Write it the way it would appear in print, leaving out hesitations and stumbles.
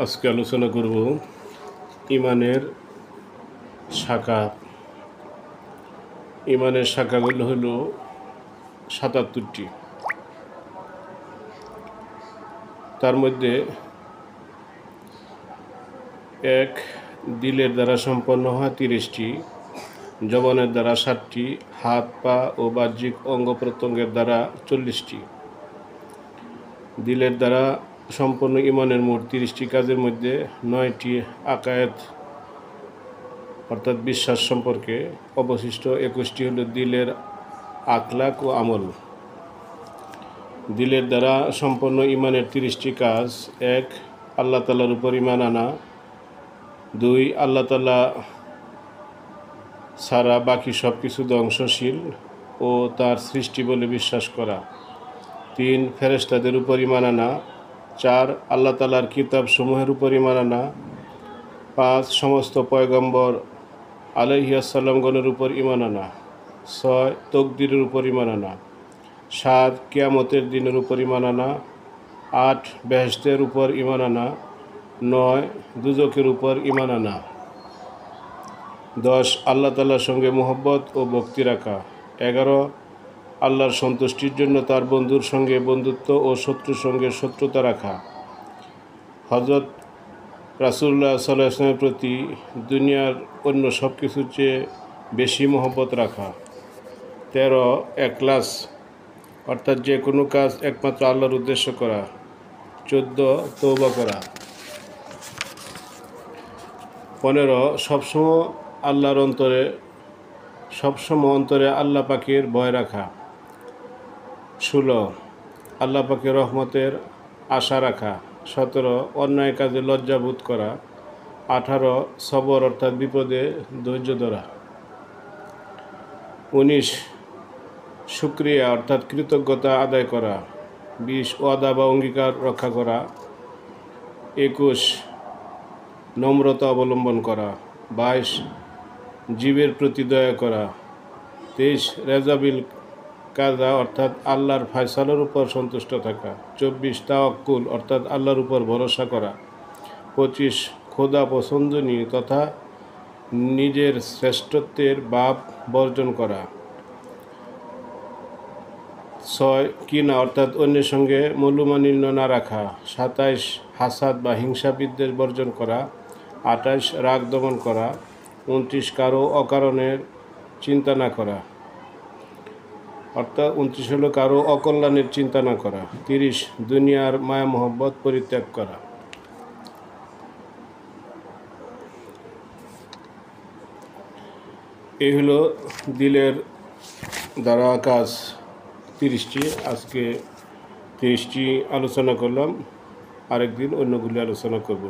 আজকে আলোচনা করব ইমানের শাখা। ইমানের শাখাগুলো হলো ৭৭টি। তার মধ্যে এক, দিলের দ্বারা সম্পন্ন হয় ৩০টি, জবানের দ্বারা ৬০টি, হাত পা ও বাহ্যিক অঙ্গ প্রত্যঙ্গের দ্বারা ৪০টি। দিলের দ্বারা সম্পন্ন ইমানের মোট ৩০টি কাজের মধ্যে ৯টি আকায়েত অর্থাৎ বিশ্বাস সম্পর্কে, অবশিষ্ট ২১টি হল দিলের আখলাক ও আমল। দিলের দ্বারা সম্পন্ন ইমানের ৩০টি কাজ: ১, আল্লাহ তাআলার উপর ইমান আনা। ২, আল্লাহ তাআলা ছাড়া বাকি সব কিছু ধ্বংসশীল ও তার সৃষ্টি বলে বিশ্বাস করা। ৩, ফেরেশতাদের উপর ইমান আনা। ৪, আল্লাহ তাআলার কিতাব সমূহের উপর ইমান আনা। ৫, সমস্ত পয়গম্বর আলাইহিসসালামগণের উপর ইমান আনা। ৬, তকদিরের উপর ইমান আনা। ৭, কিয়ামতের দিনের উপর ইমান আনা। ৮, বেহেশতের উপর ইমান আনা। ৯, দুজকের উপর ইমান আনা। ১০, আল্লাহ তাআলার সঙ্গে মুহাব্বত ও ভক্তি রাখা। ১১, আল্লাহর সন্তুষ্টির জন্য তার বন্ধুর সঙ্গে বন্ধুত্ব ও শত্রুর সঙ্গে শত্রুতা রাখা। হযরত রাসূলুল্লাহ সাল্লাল্লাহু আলাইহি ওয়াসাল্লামের প্রতি দুনিয়ার অন্য সব কিছুর চেয়ে বেশি মহব্বত রাখা। ১৩, ইখলাস অর্থাৎ যে কোনো কাজ একমাত্র আল্লাহর উদ্দেশ্য করা। ১৪, তওবা করা। ১৫, সবসময় অন্তরে আল্লাহ পাকের ভয় রাখা। ১৬, আল্লাহ পাকের রহমতের আশা রাখা। ১৭, অন্যায় কাজে লজ্জাবোধ করা। ১৮, সবর অর্থাৎ বিপদে ধৈর্য ধরা। ১৯, শুকরিয়া অর্থাৎ কৃতজ্ঞতা আদায় করা। ২০, ওয়াদা বা অঙ্গীকার রক্ষা করা। ২১, নম্রতা অবলম্বন করা। ২২, জীবের প্রতি দয়া করা। ২৩, রেজাবিল কাজা অর্থাৎ আল্লাহর ফয়সালার উপর সন্তুষ্ট থাকা। ২৪, তাওয়াক্কুল অর্থাৎ আল্লাহর উপর ভরসা করা। ২৫, খোদা পছন্দনীয় তথা নিজের শ্রেষ্ঠত্বের ভাব বর্জন করা। ৬, কিনা অর্থাৎ অন্যের সঙ্গে মূল্যমালিন্য না রাখা। ২৭, হাসাদ বা হিংসা বিদ্বেষ বর্জন করা। ২৮, রাগ দমন করা। ২৯, কারো অকারণের চিন্তা না করা অর্থাৎ ২৯ হলো কারো অকল্যাণের চিন্তা না করা। ৩০, দুনিয়ার মায়া মোহব্বত পরিত্যাগ করা। এই হলো দিলের দ্বারা কাজ ৩০টি। আজকে ৩০টি আলোচনা করলাম, আরেকদিন অন্যগুলি আলোচনা করব।